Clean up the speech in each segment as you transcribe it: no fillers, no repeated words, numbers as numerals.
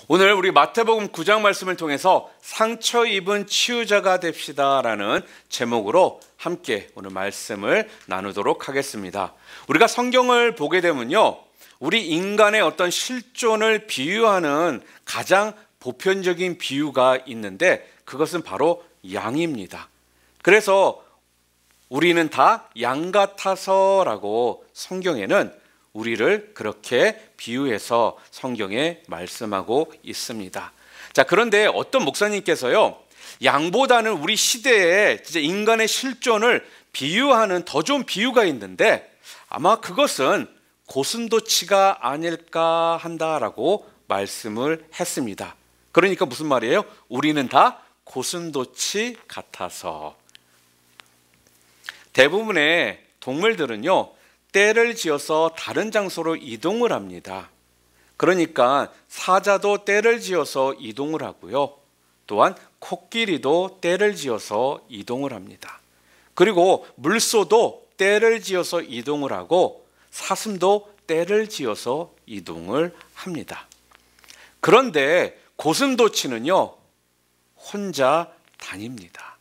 오늘 우리 마태복음 9장 말씀을 통해서 상처 입은 치유자가 됩시다라는 제목으로 함께 오늘 말씀을 나누도록 하겠습니다. 우리가 성경을 보게 되면요, 우리 인간의 어떤 실존을 비유하는 가장 보편적인 비유가 있는데 그것은 바로 양입니다. 그래서 우리는 다 양 같아서라고 성경에는 우리를 그렇게 비유해서 성경에 말씀하고 있습니다. 자, 그런데 어떤 목사님께서요, 양보다는 우리 시대에 진짜 인간의 실존을 비유하는 더 좋은 비유가 있는데 아마 그것은 고슴도치가 아닐까 한다라고 말씀을 했습니다. 그러니까 무슨 말이에요? 우리는 다 고슴도치 같아서. 대부분의 동물들은요, 떼를 지어서 다른 장소로 이동을 합니다. 그러니까 사자도 떼를 지어서 이동을 하고요. 또한 코끼리도 떼를 지어서 이동을 합니다. 그리고 물소도 떼를 지어서 이동을 하고 사슴도 떼를 지어서 이동을 합니다. 그런데 고슴도치는요, 혼자 다닙니다.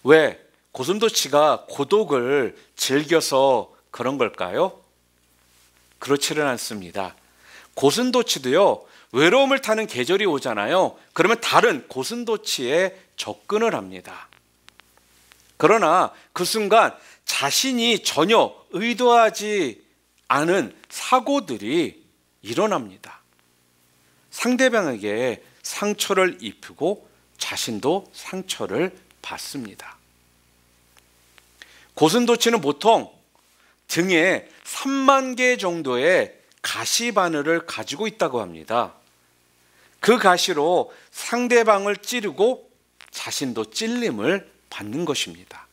왜? 고슴도치가 고독을 즐겨서 그런 걸까요? 그렇지는 않습니다. 고슴도치도요, 외로움을 타는 계절이 오잖아요. 그러면 다른 고슴도치에 접근을 합니다. 그러나 그 순간 자신이 전혀 의도하지 않은 사고들이 일어납니다. 상대방에게 상처를 입히고 자신도 상처를 받습니다. 고슴도치는 보통 등에 3만 개 정도의 가시 바늘을 가지고 있다고 합니다. 그 가시로 상대방을 찌르고 자신도 찔림을 받는 것입니다.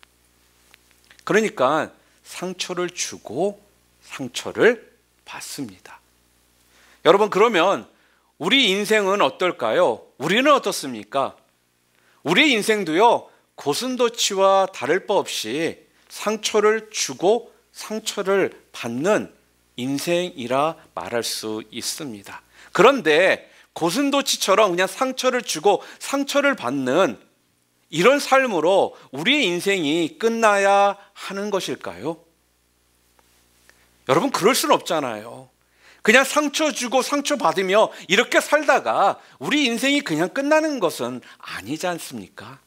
그러니까 상처를 주고 상처를 받습니다. 여러분, 그러면 우리 인생은 어떨까요? 우리는 어떻습니까? 우리 인생도요, 고슴도치와 다를 바 없이 상처를 주고 상처를 받는 인생이라 말할 수 있습니다. 그런데 고슴도치처럼 그냥 상처를 주고 상처를 받는 이런 삶으로 우리의 인생이 끝나야 하는 것일까요? 여러분, 그럴 수는 없잖아요. 그냥 상처 주고 상처 받으며 이렇게 살다가 우리 인생이 그냥 끝나는 것은 아니지 않습니까?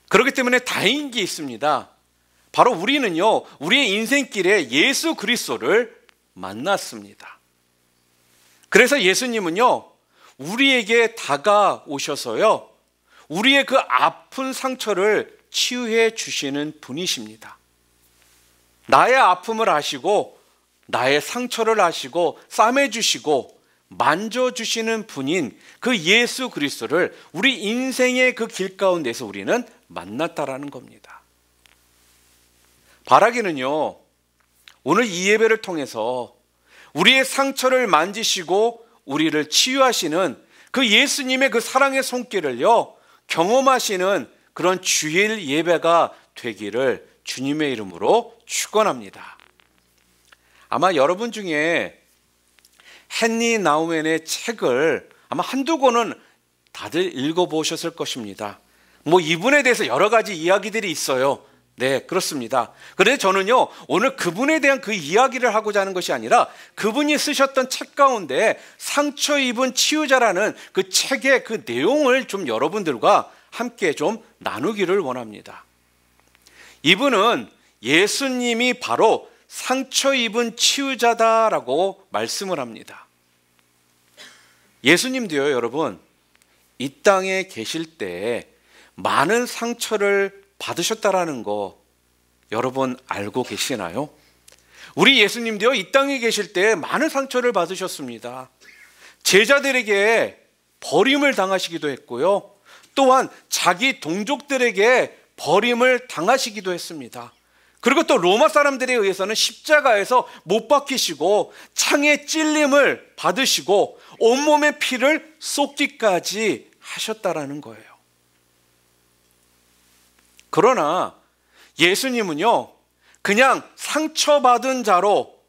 그렇기 때문에 다행인 게 있습니다. 바로 우리는요, 우리의 인생길에 예수 그리스도를 만났습니다. 그래서 예수님은요, 우리에게 다가오셔서요, 우리의 그 아픈 상처를 치유해 주시는 분이십니다. 나의 아픔을 아시고 나의 상처를 아시고 싸매 주시고 만져주시는 분인 그 예수 그리스도를 우리 인생의 그 길 가운데서 우리는 만났다라는 겁니다. 바라기는요, 오늘 이 예배를 통해서 우리의 상처를 만지시고 우리를 치유하시는 그 예수님의 그 사랑의 손길을요, 경험하시는 그런 주일 예배가 되기를 주님의 이름으로 축원합니다. 아마 여러분 중에 헨리 나우맨의 책을 아마 한두 권은 다들 읽어보셨을 것입니다. 이분에 대해서 여러 가지 이야기들이 있어요. 네, 그렇습니다. 그런데 저는요, 오늘 그분에 대한 그 이야기를 하고자 하는 것이 아니라 그분이 쓰셨던 책 가운데 상처 입은 치유자라는 그 책의 그 내용을 좀 여러분들과 함께 좀 나누기를 원합니다. 이분은 예수님이 바로 상처 입은 치유자다라고 말씀을 합니다. 예수님도요, 여러분, 이 땅에 계실 때 많은 상처를 받으셨다라는 거 여러분 알고 계시나요? 우리 예수님도요, 이 땅에 계실 때 많은 상처를 받으셨습니다. 제자들에게 버림을 당하시기도 했고요, 또한 자기 동족들에게 버림을 당하시기도 했습니다. 그리고 또 로마 사람들에 의해서는 십자가에서 못 박히시고 창에 찔림을 받으시고 온몸에 피를 쏟기까지 하셨다라는 거예요. 그러나 예수님은요, 그냥 상처받은 자로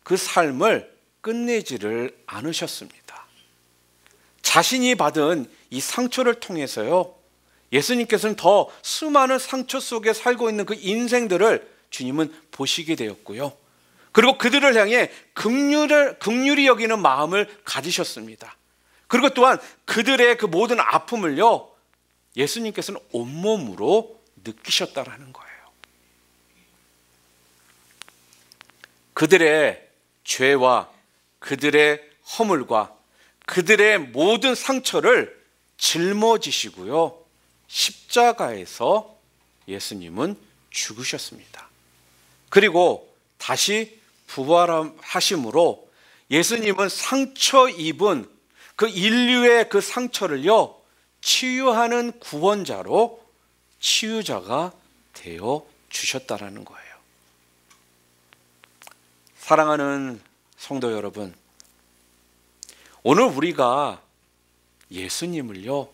그 삶을 끝내지를 않으셨습니다. 자신이 받은 이 상처를 통해서요, 예수님께서는 더 수많은 상처 속에 살고 있는 그 인생들을 주님은 보시게 되었고요. 그리고 그들을 향해 긍휼히 여기는 마음을 가지셨습니다. 그리고 또한 그들의 그 모든 아픔을요, 예수님께서는 온몸으로 느끼셨다라는 거예요. 그들의 죄와 그들의 허물과 그들의 모든 상처를 짊어지시고요, 십자가에서 예수님은 죽으셨습니다. 그리고 다시 부활하심으로 예수님은 상처 입은 그 인류의 그 상처를요, 치유하는 구원자로 치유자가 되어 주셨다라는 거예요. 사랑하는 성도 여러분, 오늘 우리가 예수님을요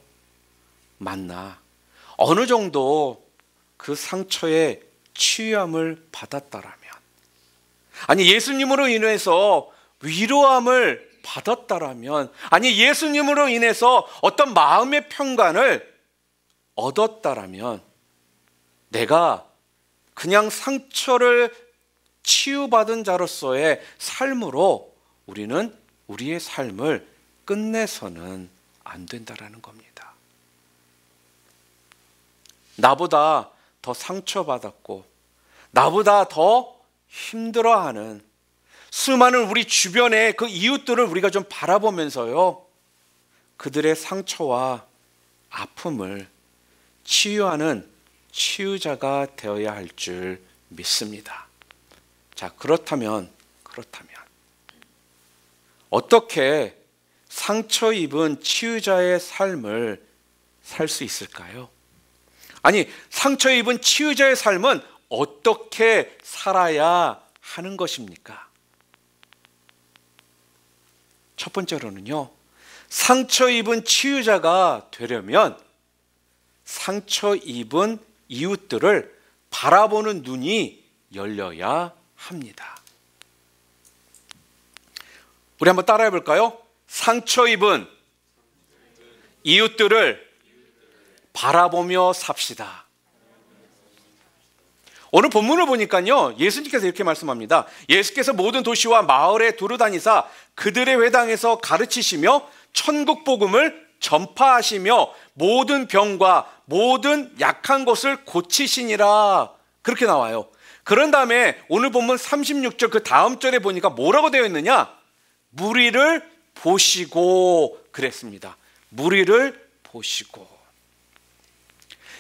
만나 어느 정도 그 상처의 치유함을 받았다라면, 아니 예수님으로 인해서 위로함을 받았다라면, 아니 예수님으로 인해서 어떤 마음의 평강을 얻었다라면, 내가 그냥 상처를 치유받은 자로서의 삶으로 우리는 우리의 삶을 끝내서는 안 된다라는 겁니다. 나보다 더 상처받았고 나보다 더 힘들어하는 수많은 우리 주변의 그 이웃들을 우리가 좀 바라보면서요, 그들의 상처와 아픔을 치유하는 치유자가 되어야 할 줄 믿습니다. 자, 그렇다면 어떻게 상처 입은 치유자의 삶을 살 수 있을까요? 아니, 상처 입은 치유자의 삶은 어떻게 살아야 하는 것입니까? 첫 번째로는요, 상처 입은 치유자가 되려면 상처 입은 이웃들을 바라보는 눈이 열려야 합니다. 우리 한번 따라해 볼까요? 상처 입은 이웃들을 바라보며 삽시다. 오늘 본문을 보니까요, 예수님께서 이렇게 말씀합니다. 예수께서 모든 도시와 마을에 두루다니사 그들의 회당에서 가르치시며 천국 복음을 전파하시며 모든 병과 모든 약한 것을 고치시니라. 그렇게 나와요. 그런 다음에 오늘 본문 36절 그 다음 절에 보니까 뭐라고 되어 있느냐? 무리를 보시고 그랬습니다. 무리를 보시고.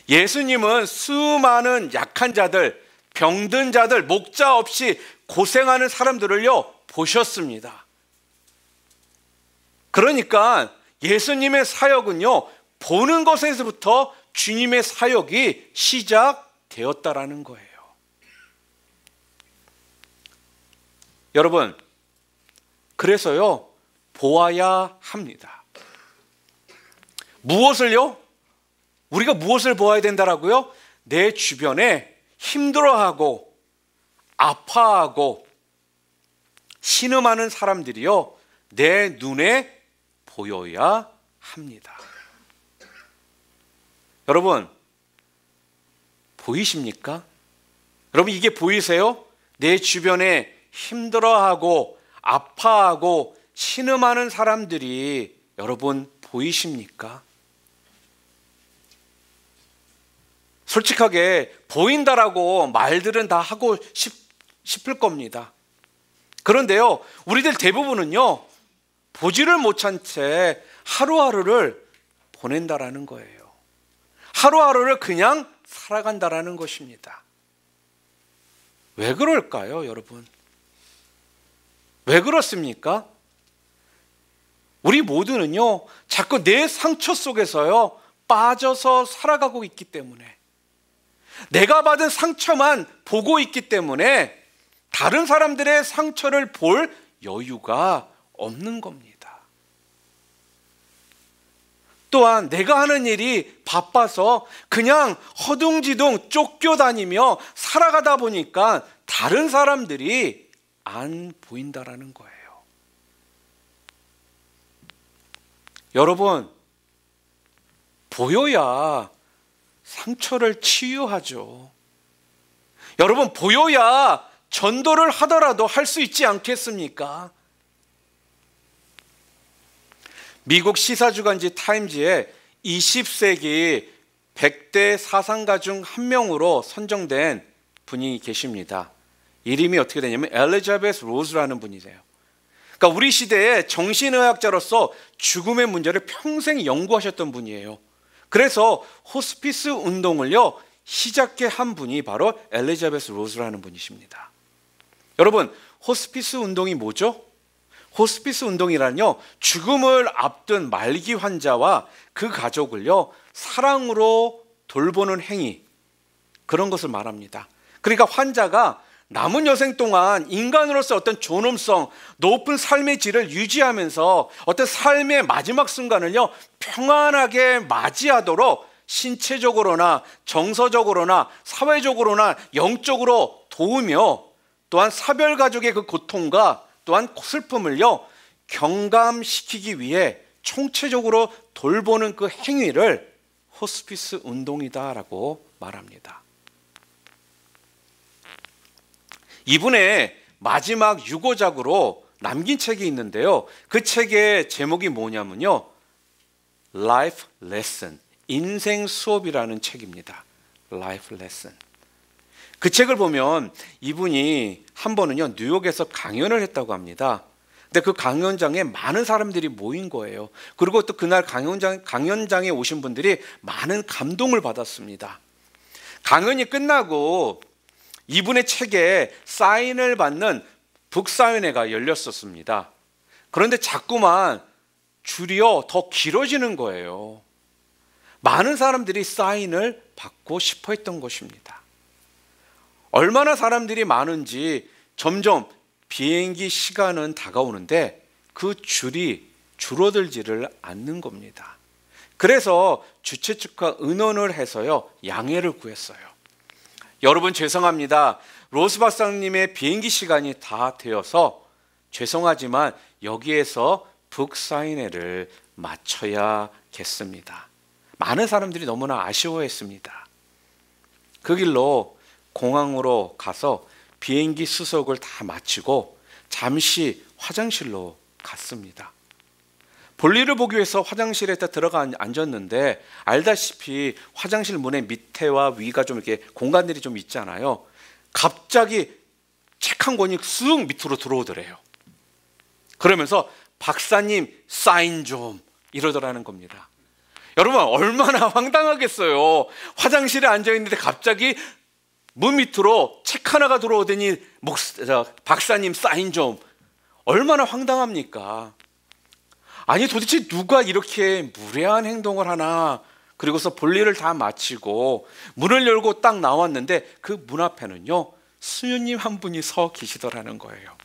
예수님은 수많은 약한 자들, 병든 자들, 목자 없이 고생하는 사람들을요 보셨습니다. 그러니까 예수님의 사역은요, 보는 것에서부터 주님의 사역이 시작되었다라는 거예요. 여러분, 그래서요 보아야 합니다. 무엇을요? 우리가 무엇을 보아야 된다라고요? 내 주변에 힘들어하고 아파하고 신음하는 사람들이요, 내 눈에 보여야 합니다. 여러분, 보이십니까? 여러분, 이게 보이세요? 내 주변에 힘들어하고 아파하고 신음하는 사람들이 여러분 보이십니까? 솔직하게 보인다라고 말들은 다 하고 싶을 겁니다. 그런데요, 우리들 대부분은요, 보지를 못한 채 하루하루를 보낸다라는 거예요. 하루하루를 그냥 살아간다라는 것입니다. 왜 그럴까요, 여러분? 왜 그렇습니까? 우리 모두는요, 자꾸 내 상처 속에서요 빠져서 살아가고 있기 때문에, 내가 받은 상처만 보고 있기 때문에 다른 사람들의 상처를 볼 여유가 없는 겁니다. 또한 내가 하는 일이 바빠서 그냥 허둥지둥 쫓겨다니며 살아가다 보니까 다른 사람들이 안 보인다라는 거예요. 여러분, 보여야 상처를 치유하죠. 여러분, 보여야 전도를 하더라도 할 수 있지 않겠습니까? 미국 시사주간지 타임즈에 20세기 100대 사상가 중 한 명으로 선정된 분이 계십니다. 이름이 어떻게 되냐면 엘리자베스 로즈라는 분이세요. 그러니까 우리 시대의 정신의학자로서 죽음의 문제를 평생 연구하셨던 분이에요. 그래서 호스피스 운동을요 시작해 한 분이 바로 엘리자베스 로즈라는 분이십니다. 여러분, 호스피스 운동이 뭐죠? 호스피스 운동이란요, 죽음을 앞둔 말기 환자와 그 가족을요 사랑으로 돌보는 행위, 그런 것을 말합니다. 그러니까 환자가 남은 여생 동안 인간으로서 어떤 존엄성, 높은 삶의 질을 유지하면서 어떤 삶의 마지막 순간을요 평안하게 맞이하도록 신체적으로나 정서적으로나 사회적으로나 영적으로 도우며, 또한 사별가족의 그 고통과 또한 슬픔을요 경감시키기 위해 총체적으로 돌보는 그 행위를 호스피스 운동이다라고 말합니다. 이분의 마지막 유고작으로 남긴 책이 있는데요, 그 책의 제목이 뭐냐면요, Life Lesson, 인생 수업이라는 책입니다. Life Lesson. 그 책을 보면 이분이 한 번은요 뉴욕에서 강연을 했다고 합니다. 근데 그 강연장에 많은 사람들이 모인 거예요. 그리고 또 그날 강연장에 오신 분들이 많은 감동을 받았습니다. 강연이 끝나고 이분의 책에 사인을 받는 북사인회가 열렸었습니다. 그런데 자꾸만 줄이어 더 길어지는 거예요. 많은 사람들이 사인을 받고 싶어 했던 것입니다. 얼마나 사람들이 많은지 점점 비행기 시간은 다가오는데 그 줄이 줄어들지를 않는 겁니다. 그래서 주최 측과 의논을 해서요 양해를 구했어요. 여러분, 죄송합니다. 로스 박사님의 비행기 시간이 다 되어서 죄송하지만 여기에서 북사인회를 마쳐야겠습니다. 많은 사람들이 너무나 아쉬워했습니다. 그 길로 공항으로 가서 비행기 수속을 다 마치고 잠시 화장실로 갔습니다. 볼일을 보기 위해서 화장실에 들어가 앉았는데, 알다시피 화장실 문의 밑에와 위가 좀 이렇게 공간들이 좀 있잖아요. 갑자기 책 한 권이 쑥 밑으로 들어오더래요. 그러면서 박사님 사인 좀, 이러더라는 겁니다. 여러분, 얼마나 황당하겠어요. 화장실에 앉아있는데 갑자기 문 밑으로 책 하나가 들어오더니 박사님 사인 좀, 얼마나 황당합니까? 아니, 도대체 누가 이렇게 무례한 행동을 하나. 그리고서 볼일을 다 마치고 문을 열고 딱 나왔는데 그 문 앞에는요 수녀님 한 분이 서 계시더라는 거예요.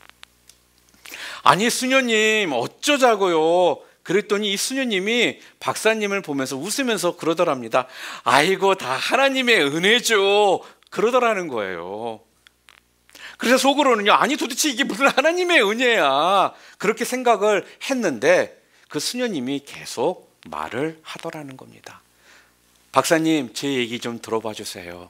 아니, 수녀님 어쩌자고요? 그랬더니 이 수녀님이 박사님을 보면서 웃으면서 그러더랍니다. 아이고, 다 하나님의 은혜죠. 그러더라는 거예요. 그래서 속으로는요, 아니 도대체 이게 무슨 하나님의 은혜야, 그렇게 생각을 했는데 그 수녀님이 계속 말을 하더라는 겁니다. 박사님, 제 얘기 좀 들어봐 주세요.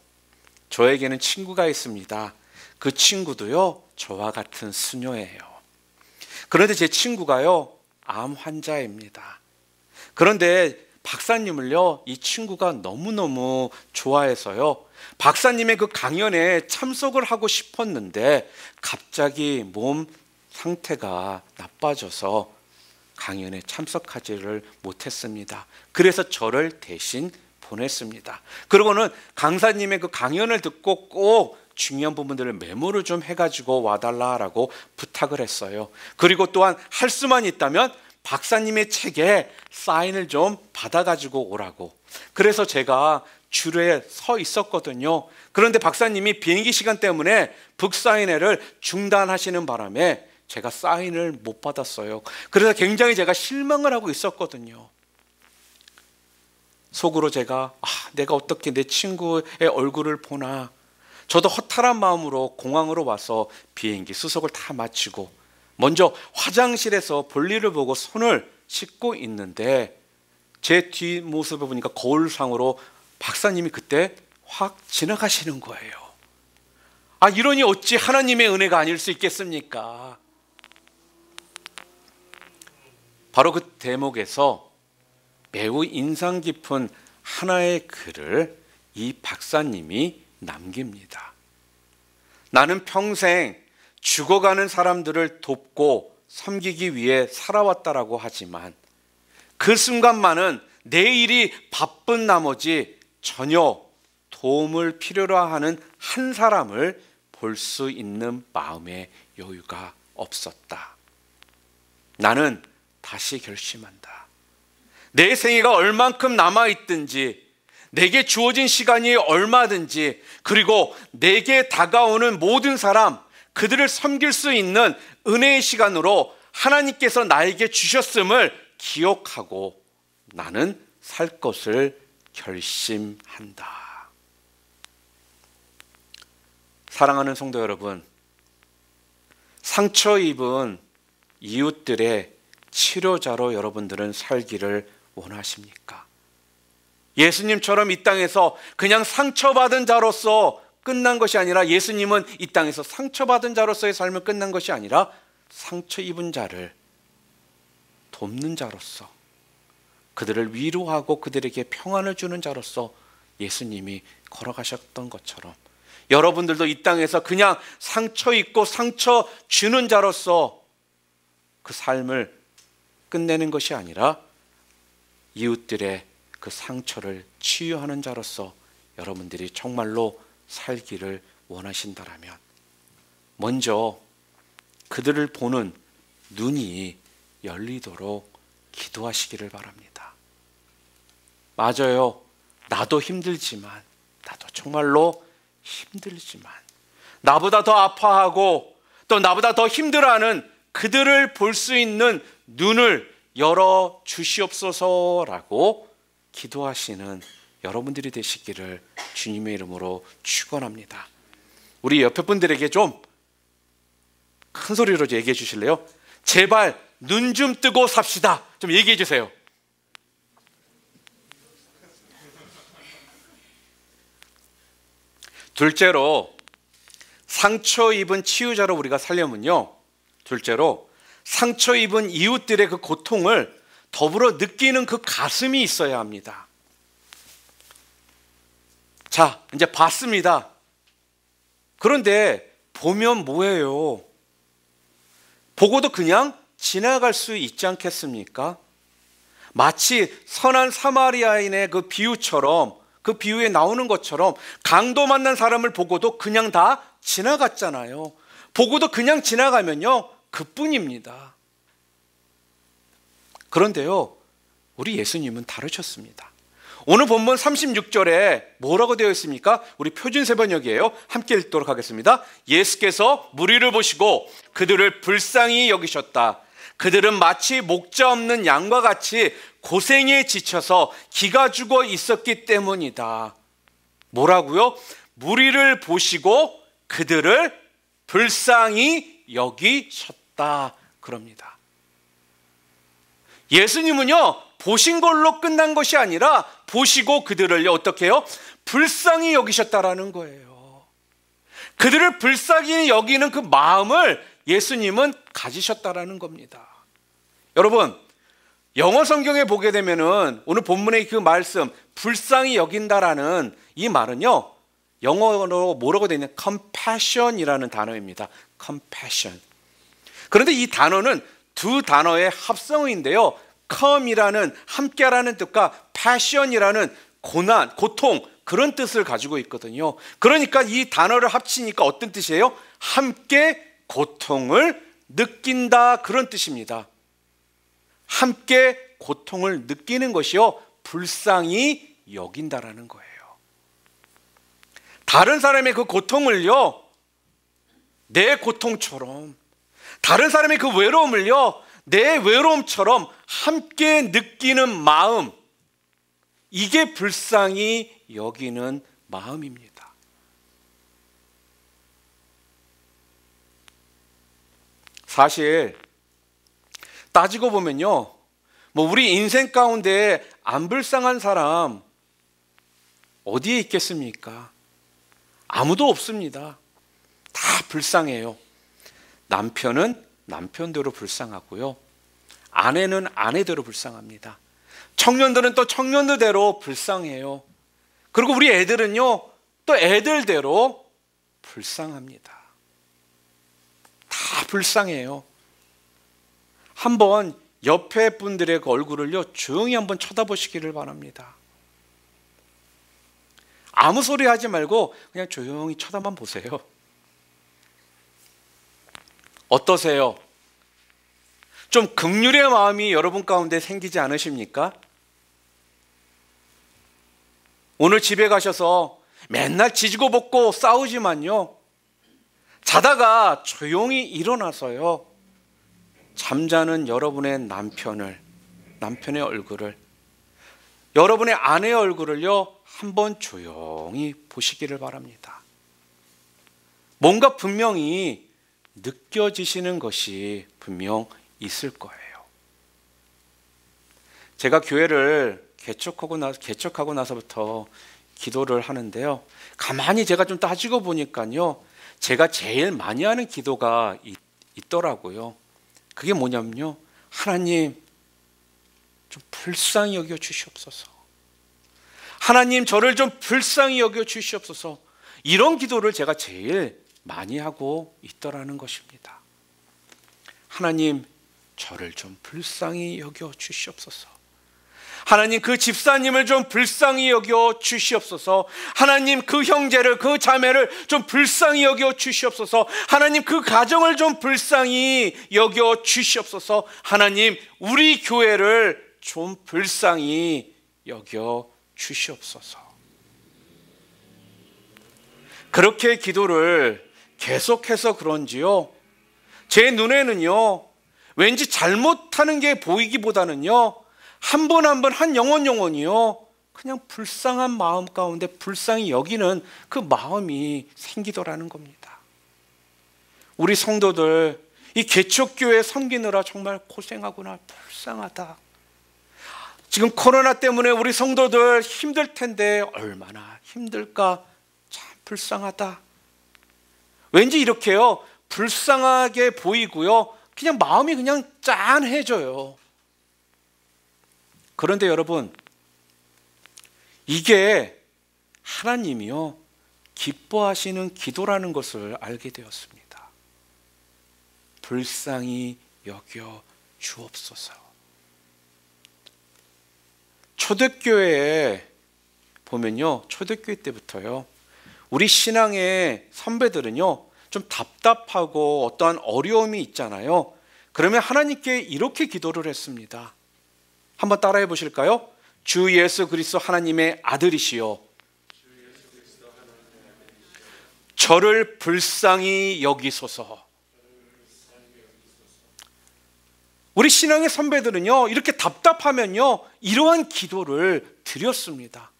저에게는 친구가 있습니다. 그 친구도요 저와 같은 수녀예요. 그런데 제 친구가요 암 환자입니다. 그런데 박사님을요 이 친구가 너무너무 좋아해서요 박사님의 그 강연에 참석을 하고 싶었는데 갑자기 몸 상태가 나빠져서 강연에 참석하지를 못했습니다. 그래서 저를 대신 보냈습니다. 그러고는 강사님의 그 강연을 듣고 꼭 중요한 부분들을 메모를 좀 해가지고 와달라라고 부탁을 했어요. 그리고 또한 할 수만 있다면 박사님의 책에 사인을 좀 받아가지고 오라고. 그래서 제가 줄에 서 있었거든요. 그런데 박사님이 비행기 시간 때문에 북사인회를 중단하시는 바람에 제가 사인을 못 받았어요. 그래서 굉장히 제가 실망을 하고 있었거든요. 속으로 제가 내가 어떻게 내 친구의 얼굴을 보나. 저도 허탈한 마음으로 공항으로 와서 비행기 수속을 다 마치고 먼저 화장실에서 볼일을 보고 손을 씻고 있는데 제 뒷모습을 보니까 거울상으로 박사님이 그때 확 지나가시는 거예요. 아, 이러니 어찌 하나님의 은혜가 아닐 수 있겠습니까? 바로 그 대목에서 매우 인상 깊은 하나의 글을 이 박사님이 남깁니다. 나는 평생 죽어가는 사람들을 돕고 섬기기 위해 살아왔다라고 하지만 그 순간만은 내 일이 바쁜 나머지 전혀 도움을 필요로 하는 한 사람을 볼 수 있는 마음의 여유가 없었다. 나는 다시 결심한다. 내 생애가 얼만큼 남아있든지, 내게 주어진 시간이 얼마든지, 그리고 내게 다가오는 모든 사람, 그들을 섬길 수 있는 은혜의 시간으로 하나님께서 나에게 주셨음을 기억하고 나는 살 것을 결심한다. 사랑하는 성도 여러분, 상처 입은 이웃들의 치료자로 여러분들은 살기를 원하십니까? 예수님처럼 이 땅에서 그냥 상처받은 자로서 끝난 것이 아니라, 예수님은 이 땅에서 상처받은 자로서의 삶을 끝난 것이 아니라 상처 입은 자를 돕는 자로서, 그들을 위로하고 그들에게 평안을 주는 자로서 예수님이 걸어가셨던 것처럼 여러분들도 이 땅에서 그냥 상처 입고 상처 주는 자로서 그 삶을 끝내는 것이 아니라 이웃들의 그 상처를 치유하는 자로서 여러분들이 정말로 살기를 원하신다라면 먼저 그들을 보는 눈이 열리도록 기도하시기를 바랍니다. 맞아요. 나도 힘들지만, 나도 정말로 힘들지만, 나보다 더 아파하고 또 나보다 더 힘들어하는 그들을 볼 수 있는 눈을 열어 주시옵소서라고 기도하시는 여러분들이 되시기를 주님의 이름으로 축원합니다. 우리 옆에 분들에게 좀 큰 소리로 얘기해 주실래요? 제발 눈 좀 뜨고 삽시다. 좀 얘기해 주세요. 둘째로, 상처 입은 치유자로 우리가 살려면요, 둘째로 상처 입은 이웃들의 그 고통을 더불어 느끼는 그 가슴이 있어야 합니다. 자, 이제 봤습니다. 그런데 보면 뭐예요? 보고도 그냥 지나갈 수 있지 않겠습니까? 마치 선한 사마리아인의 그 비유처럼, 그 비유에 나오는 것처럼 강도 만난 사람을 보고도 그냥 다 지나갔잖아요. 보고도 그냥 지나가면요, 그뿐입니다. 그런데요, 우리 예수님은 다르셨습니다. 오늘 본문 36절에 뭐라고 되어 있습니까? 우리 표준세 번역이에요. 함께 읽도록 하겠습니다. 예수께서 무리를 보시고 그들을 불쌍히 여기셨다. 그들은 마치 목자 없는 양과 같이 고생에 지쳐서 기가 죽어 있었기 때문이다. 뭐라고요? 무리를 보시고 그들을 불쌍히 여기셨다. 그럽니다. 예수님은요, 보신 걸로 끝난 것이 아니라 보시고 그들을요, 어떻게 해요? 불쌍히 여기셨다라는 거예요. 그들을 불쌍히 여기는 그 마음을 예수님은 가지셨다라는 겁니다. 여러분, 영어 성경에 보게 되면은 오늘 본문의 그 말씀, 불쌍히 여긴다라는 이 말은요, 영어로 뭐라고 되어 있냐? compassion이라는 단어입니다. compassion. 그런데 이 단어는 두 단어의 합성어인데요, come이라는 함께라는 뜻과 passion이라는 고난, 고통, 그런 뜻을 가지고 있거든요. 그러니까 이 단어를 합치니까 어떤 뜻이에요? 함께 고통을 느낀다, 그런 뜻입니다. 함께 고통을 느끼는 것이요, 불쌍히 여긴다라는 거예요. 다른 사람의 그 고통을요, 내 고통처럼, 다른 사람의 그 외로움을요, 내 외로움처럼 함께 느끼는 마음, 이게 불쌍히 여기는 마음입니다. 사실 따지고 보면요, 뭐 우리 인생 가운데 안 불쌍한 사람 어디에 있겠습니까? 아무도 없습니다. 다 불쌍해요. 남편은 남편대로 불쌍하고요. 아내는 아내대로 불쌍합니다. 청년들은 또 청년들대로 불쌍해요. 그리고 우리 애들은요, 또 애들대로 불쌍합니다. 다 불쌍해요. 한번 옆에 분들의 그 얼굴을요, 조용히 한번 쳐다보시기를 바랍니다. 아무 소리 하지 말고 그냥 조용히 쳐다만 보세요. 어떠세요? 좀 긍휼의 마음이 여러분 가운데 생기지 않으십니까? 오늘 집에 가셔서 맨날 지지고 볶고 싸우지만요, 자다가 조용히 일어나서요, 잠자는 여러분의 남편의 얼굴을, 여러분의 아내의 얼굴을요, 한번 조용히 보시기를 바랍니다. 뭔가 분명히 느껴지시는 것이 분명 있을 거예요. 제가 교회를 개척하고 나서부터 기도를 하는데요, 가만히 제가 좀 따지고 보니까요, 제가 제일 많이 하는 기도가 있더라고요. 그게 뭐냐면요, 하나님 좀 불쌍히 여겨 주시옵소서. 하나님 저를 좀 불쌍히 여겨 주시옵소서. 이런 기도를 제가 제일 많이 하고 있더라는 것입니다. 하나님 저를 좀 불쌍히 여겨 주시옵소서. 하나님 그 집사님을 좀 불쌍히 여겨 주시옵소서. 하나님 그 형제를, 그 자매를 좀 불쌍히 여겨 주시옵소서. 하나님 그 가정을 좀 불쌍히 여겨 주시옵소서. 하나님 우리 교회를 좀 불쌍히 여겨 주시옵소서. 그렇게 기도를 계속해서 그런지요, 제 눈에는요, 왠지 잘못하는 게 보이기보다는요, 한 번 한 번 한 영혼이요, 그냥 불쌍한 마음 가운데 불쌍히 여기는 그 마음이 생기더라는 겁니다. 우리 성도들 이 개척교회 섬기느라 정말 고생하구나, 불쌍하다. 지금 코로나 때문에 우리 성도들 힘들 텐데 얼마나 힘들까, 참 불쌍하다. 왠지 이렇게요, 불쌍하게 보이고요, 그냥 마음이 그냥 짠해져요. 그런데 여러분, 이게 하나님이요 기뻐하시는 기도라는 것을 알게 되었습니다. 불쌍히 여겨 주옵소서. 초대교회에 보면요, 초대교회 때부터요, 우리 신앙의 선배들은요, 좀 답답하고 어떠한 어려움이 있잖아요. 그러면 하나님께 이렇게 기도를 했습니다. 한번 따라해 보실까요? 주 예수 그리스도 하나님의 아들이시여, 저를 불쌍히 여기소서. 우리 신앙의 선배들은요, 이렇게 답답하면요, 이러한 기도를 드렸습니다.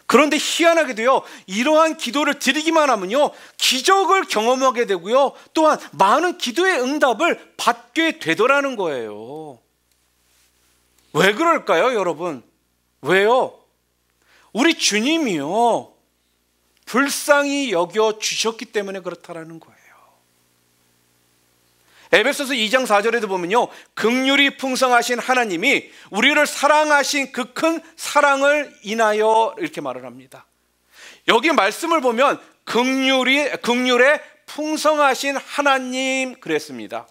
그런데 희한하게도요, 이러한 기도를 드리기만 하면요, 기적을 경험하게 되고요, 또한 많은 기도의 응답을 받게 되더라는 거예요. 왜 그럴까요, 여러분? 왜요? 우리 주님이요, 불쌍히 여겨 주셨기 때문에 그렇다라는 거예요. 에베소서 2장 4절에도 보면요, 긍휼이 풍성하신 하나님이 우리를 사랑하신 그 큰 사랑을 인하여 이렇게 말을 합니다. 여기 말씀을 보면 긍휼에 풍성하신 하나님 그랬습니다.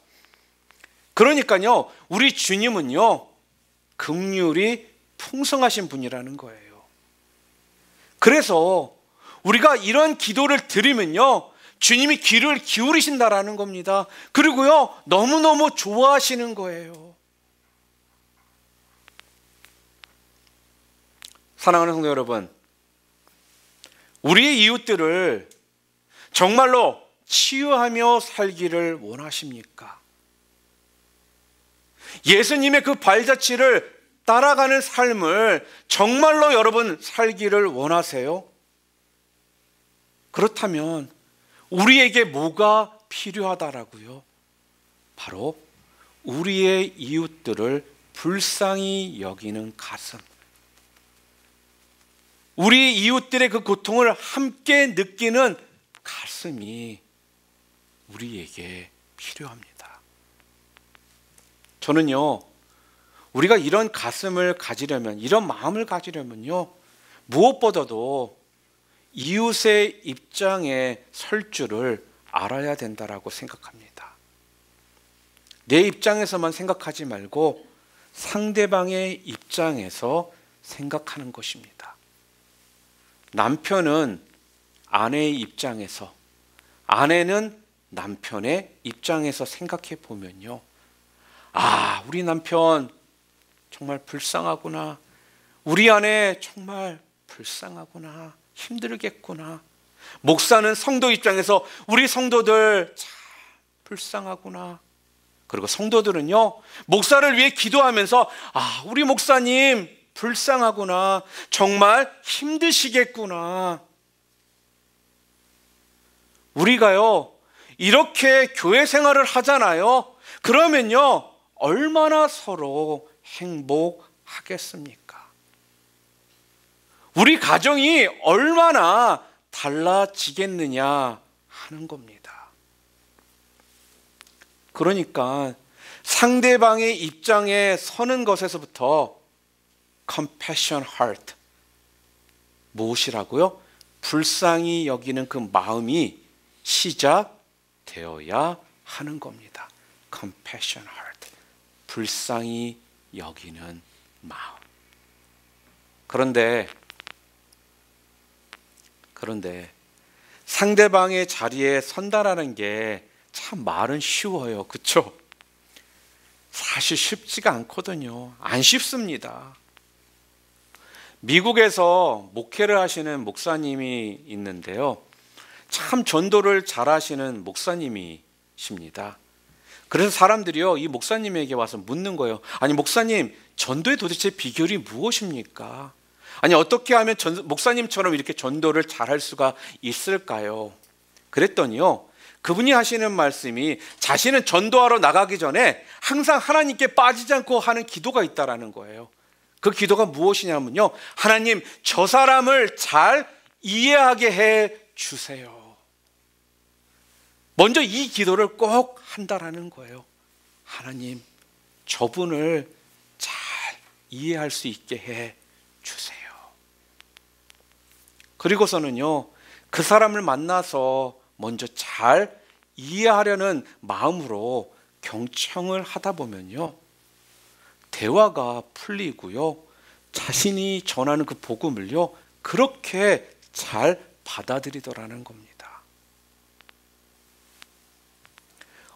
그러니까요, 우리 주님은요, 긍휼이 풍성하신 분이라는 거예요. 그래서 우리가 이런 기도를 드리면요, 주님이 귀를 기울이신다라는 겁니다. 그리고요, 너무너무 좋아하시는 거예요. 사랑하는 성도 여러분, 우리의 이웃들을 정말로 치유하며 살기를 원하십니까? 예수님의 그 발자취를 따라가는 삶을 정말로 여러분 살기를 원하세요? 그렇다면 우리에게 뭐가 필요하다라고요? 바로 우리의 이웃들을 불쌍히 여기는 가슴. 우리 이웃들의 그 고통을 함께 느끼는 가슴이 우리에게 필요합니다. 저는요, 우리가 이런 가슴을 가지려면, 이런 마음을 가지려면요, 무엇보다도 이웃의 입장에 설 줄을 알아야 된다라고 생각합니다. 내 입장에서만 생각하지 말고 상대방의 입장에서 생각하는 것입니다. 남편은 아내의 입장에서, 아내는 남편의 입장에서 생각해 보면요, 아, 우리 남편 정말 불쌍하구나, 우리 아내 정말 불쌍하구나, 힘들겠구나. 목사는 성도 입장에서 우리 성도들 참 불쌍하구나. 그리고 성도들은요, 목사를 위해 기도하면서 아, 우리 목사님 불쌍하구나, 정말 힘드시겠구나. 우리가요, 이렇게 교회 생활을 하잖아요. 그러면요, 얼마나 서로 행복하겠습니까? 우리 가정이 얼마나 달라지겠느냐 하는 겁니다. 그러니까 상대방의 입장에 서는 것에서부터 compassion heart, 무엇이라고요? 불쌍히 여기는 그 마음이 시작되어야 하는 겁니다. compassion heart, 불쌍히 여기는 마음. 그런데 상대방의 자리에 선다라는 게 참 말은 쉬워요. 그렇죠? 사실 쉽지가 않거든요. 안 쉽습니다. 미국에서 목회를 하시는 목사님이 있는데요, 참 전도를 잘하시는 목사님이십니다. 그래서 사람들이요, 이 목사님에게 와서 묻는 거예요. 아니 목사님, 전도의 도대체 비결이 무엇입니까? 아니 어떻게 하면 목사님처럼 이렇게 전도를 잘할 수가 있을까요? 그랬더니요, 그분이 하시는 말씀이 자신은 전도하러 나가기 전에 항상 하나님께 빠지지 않고 하는 기도가 있다라는 거예요. 그 기도가 무엇이냐면요, 하나님, 저 사람을 잘 이해하게 해 주세요. 먼저 이 기도를 꼭 한다라는 거예요. 하나님, 저분을 잘 이해할 수 있게 해 주세요. 그리고서는요, 그 사람을 만나서 먼저 잘 이해하려는 마음으로 경청을 하다 보면요, 대화가 풀리고요, 자신이 전하는 그 복음을요, 그렇게 잘 받아들이더라는 겁니다.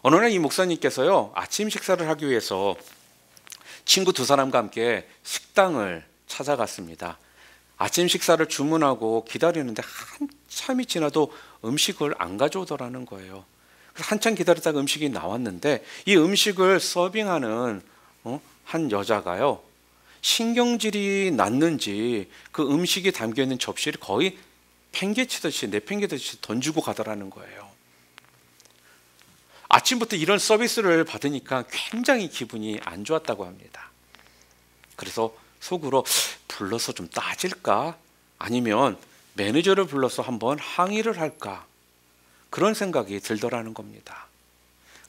어느 날 이 목사님께서요, 아침 식사를 하기 위해서 친구 두 사람과 함께 식당을 찾아갔습니다. 아침 식사를 주문하고 기다리는데 한참이 지나도 음식을 안 가져오더라는 거예요. 그래서 한참 기다리다가 음식이 나왔는데 이 음식을 서빙하는 한 여자가요, 신경질이 났는지 그 음식이 담겨있는 접시를 거의 팽개치듯이 내팽개치듯이 던지고 가더라는 거예요. 아침부터 이런 서비스를 받으니까 굉장히 기분이 안 좋았다고 합니다. 그래서 속으로 불러서 좀 따질까? 아니면 매니저를 불러서 한번 항의를 할까? 그런 생각이 들더라는 겁니다.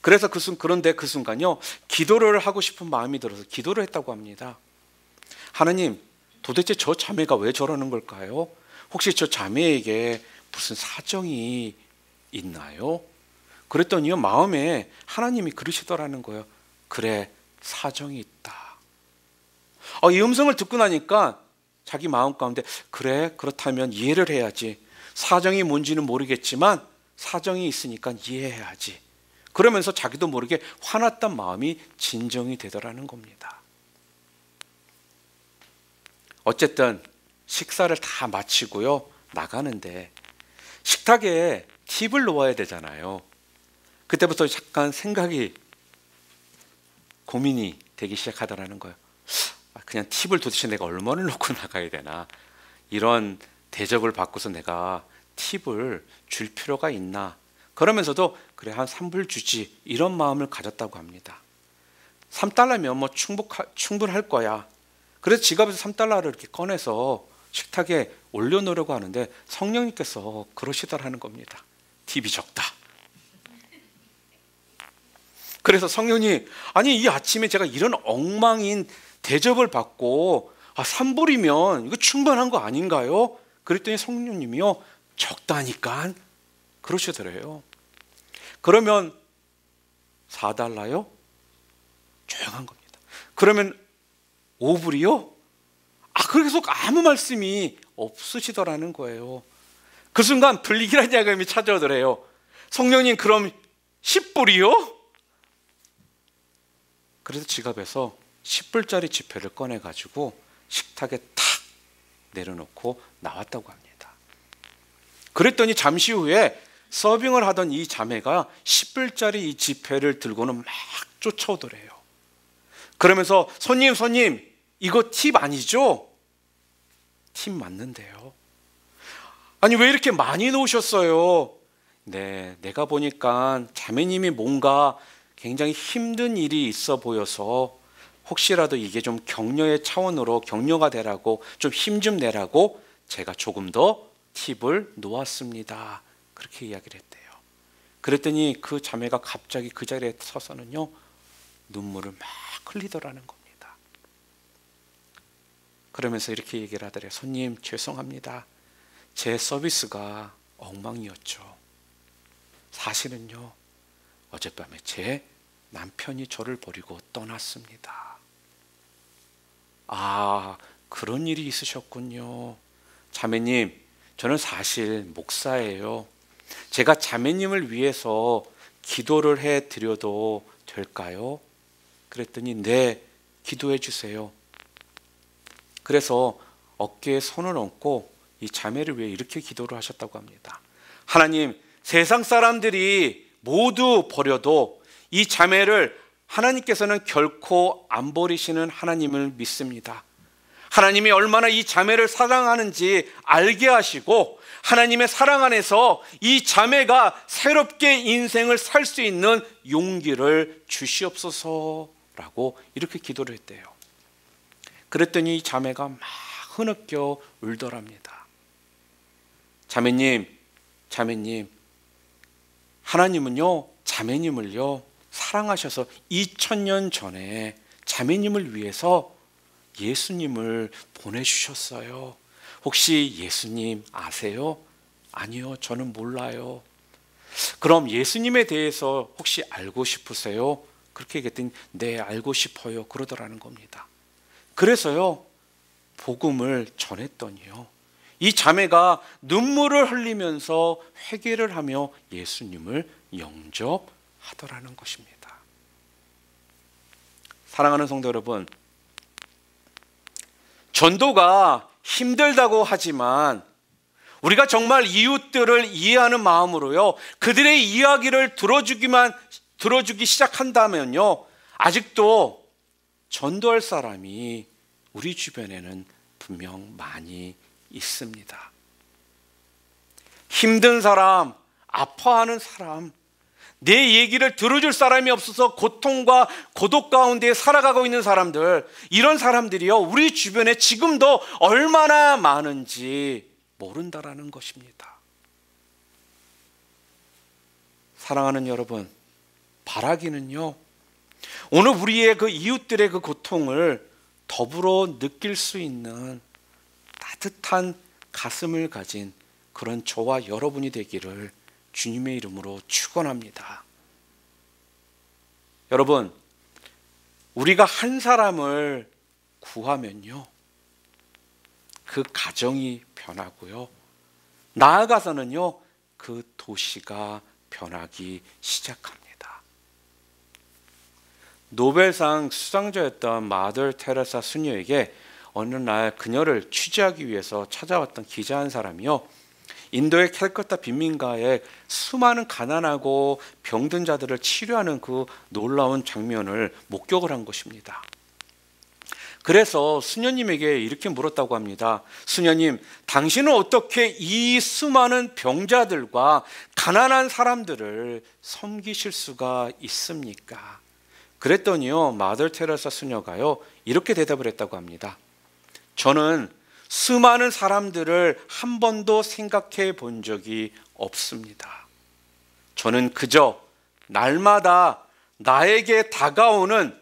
그래서 그런데 그 순간요, 기도를 하고 싶은 마음이 들어서 기도를 했다고 합니다. 하나님, 도대체 저 자매가 왜 저러는 걸까요? 혹시 저 자매에게 무슨 사정이 있나요? 그랬더니요, 마음에 하나님이 그러시더라는 거예요. 그래, 사정이 있다. 이 음성을 듣고 나니까 자기 마음 가운데 그래, 그렇다면 이해를 해야지. 사정이 뭔지는 모르겠지만 사정이 있으니까 이해해야지. 그러면서 자기도 모르게 화났던 마음이 진정이 되더라는 겁니다. 어쨌든 식사를 다 마치고요, 나가는데 식탁에 팁을 놓아야 되잖아요. 그때부터 잠깐 생각이, 고민이 되기 시작하더라는 거예요. 그냥 팁을 도대체 내가 얼마를 놓고 나가야 되나, 이런 대접을 받고서 내가 팁을 줄 필요가 있나, 그러면서도 그래 한 3불 주지, 이런 마음을 가졌다고 합니다. $3면 뭐 충분할 거야. 그래서 지갑에서 $3를 이렇게 꺼내서 식탁에 올려놓으려고 하는데 성령님께서 그러시더라는 겁니다. 팁이 적다. 그래서 성령님, 아니 이 아침에 제가 이런 엉망인 대접을 받고 3불이면 이거 충분한 거 아닌가요? 그랬더니 성령님이요, 적다니까 그러시더래요. 그러면 $4요? 조용한 겁니다. 그러면 5불이요? 그래서 아무 말씀이 없으시더라는 거예요. 그 순간 불길한 야감이 찾아오더래요. 성령님, 그럼 10불이요? 그래서 지갑에서 10불짜리 지폐를 꺼내가지고 식탁에 탁 내려놓고 나왔다고 합니다. 그랬더니 잠시 후에 서빙을 하던 이 자매가 10불짜리 이 지폐를 들고는 막 쫓아오더래요. 그러면서 손님 이거 팁 아니죠? 팁 맞는데요. 아니 왜 이렇게 많이 놓으셨어요? 네, 내가 보니까 자매님이 뭔가 굉장히 힘든 일이 있어 보여서 혹시라도 이게 좀 격려의 차원으로 격려가 되라고 좀 힘 좀 내라고 제가 조금 더 팁을 놓았습니다. 그렇게 이야기를 했대요. 그랬더니 그 자매가 갑자기 그 자리에 서서는요, 눈물을 막 흘리더라는 겁니다. 그러면서 이렇게 얘기를 하더래요. 손님, 죄송합니다. 제 서비스가 엉망이었죠. 사실은요, 어젯밤에 제 남편이 저를 버리고 떠났습니다. 그런 일이 있으셨군요. 자매님, 저는 사실 목사예요. 제가 자매님을 위해서 기도를 해드려도 될까요? 그랬더니 네, 기도해 주세요. 그래서 어깨에 손을 얹고 이 자매를 위해 이렇게 기도를 하셨다고 합니다. 하나님, 세상 사람들이 모두 버려도 이 자매를 하나님께서는 결코 안 버리시는 하나님을 믿습니다. 하나님이 얼마나 이 자매를 사랑하는지 알게 하시고 하나님의 사랑 안에서 이 자매가 새롭게 인생을 살 수 있는 용기를 주시옵소서라고 이렇게 기도를 했대요. 그랬더니 이 자매가 막 흐느껴 울더랍니다. 자매님, 하나님은요, 자매님을요 사랑하셔서 2000년 전에 자매님을 위해서 예수님을 보내주셨어요. 혹시 예수님 아세요? 아니요, 저는 몰라요. 그럼 예수님에 대해서 혹시 알고 싶으세요? 그렇게 얘기했더니 네, 알고 싶어요 그러더라는 겁니다. 그래서요, 복음을 전했더니요, 이 자매가 눈물을 흘리면서 회개를 하며 예수님을 영접하더라는 것입니다. 사랑하는 성도 여러분, 전도가 힘들다고 하지만 우리가 정말 이웃들을 이해하는 마음으로요, 그들의 이야기를 들어주기 시작한다면요, 아직도 전도할 사람이 우리 주변에는 분명 많이 있습니다. 힘든 사람, 아파하는 사람, 내 얘기를 들어줄 사람이 없어서 고통과 고독 가운데 살아가고 있는 사람들, 이런 사람들이요, 우리 주변에 지금도 얼마나 많은지 모른다라는 것입니다. 사랑하는 여러분, 바라기는요, 오늘 우리의 그 이웃들의 그 고통을 더불어 느낄 수 있는 따뜻한 가슴을 가진 그런 저와 여러분이 되기를 주님의 이름으로 축원합니다. 여러분, 우리가 한 사람을 구하면요, 그 가정이 변하고요, 나아가서는요, 그 도시가 변하기 시작합니다. 노벨상 수상자였던 마더 테레사 수녀에게 어느 날 그녀를 취재하기 위해서 찾아왔던 기자 한 사람이요, 인도의 캘커타 빈민가에 수많은 가난하고 병든 자들을 치료하는 그 놀라운 장면을 목격을 한 것입니다. 그래서 수녀님에게 이렇게 물었다고 합니다. 수녀님, 당신은 어떻게 이 수많은 병자들과 가난한 사람들을 섬기실 수가 있습니까? 그랬더니요, 마더 테레사 수녀가요, 이렇게 대답을 했다고 합니다. 저는 수많은 사람들을 한 번도 생각해 본 적이 없습니다. 저는 그저 날마다 나에게 다가오는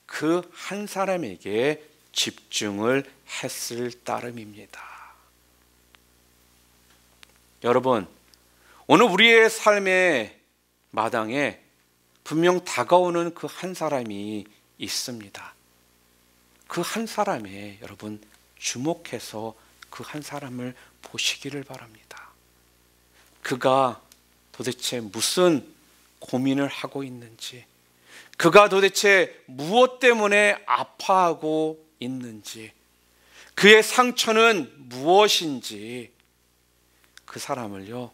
그 한 사람에게 집중을 했을 따름입니다. 여러분, 오늘 우리의 삶의 마당에 분명 다가오는 그 한 사람이 있습니다. 그 한 사람에 여러분 주목해서 그 한 사람을 보시기를 바랍니다. 그가 도대체 무슨 고민을 하고 있는지, 그가 도대체 무엇 때문에 아파하고 있는지, 그의 상처는 무엇인지, 그 사람을요,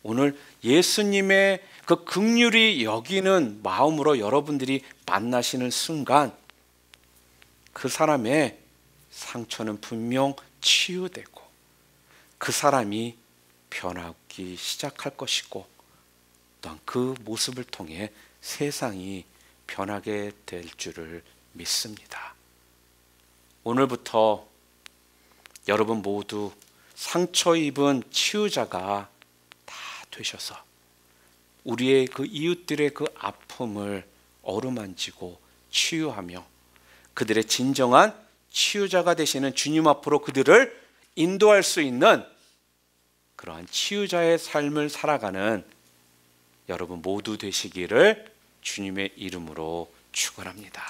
오늘 예수님의 그 긍휼히 여기는 마음으로 여러분들이 만나시는 순간 그 사람의 상처는 분명 치유되고 그 사람이 변하기 시작할 것이고, 또한 그 모습을 통해 세상이 변하게 될 줄을 믿습니다. 오늘부터 여러분 모두 상처 입은 치유자가 다 되셔서 우리의 그 이웃들의 그 아픔을 어루만지고 치유하며 그들의 진정한 치유자가 되시는 주님 앞으로 그들을 인도할 수 있는 그러한 치유자의 삶을 살아가는 여러분 모두 되시기를 주님의 이름으로 축원합니다.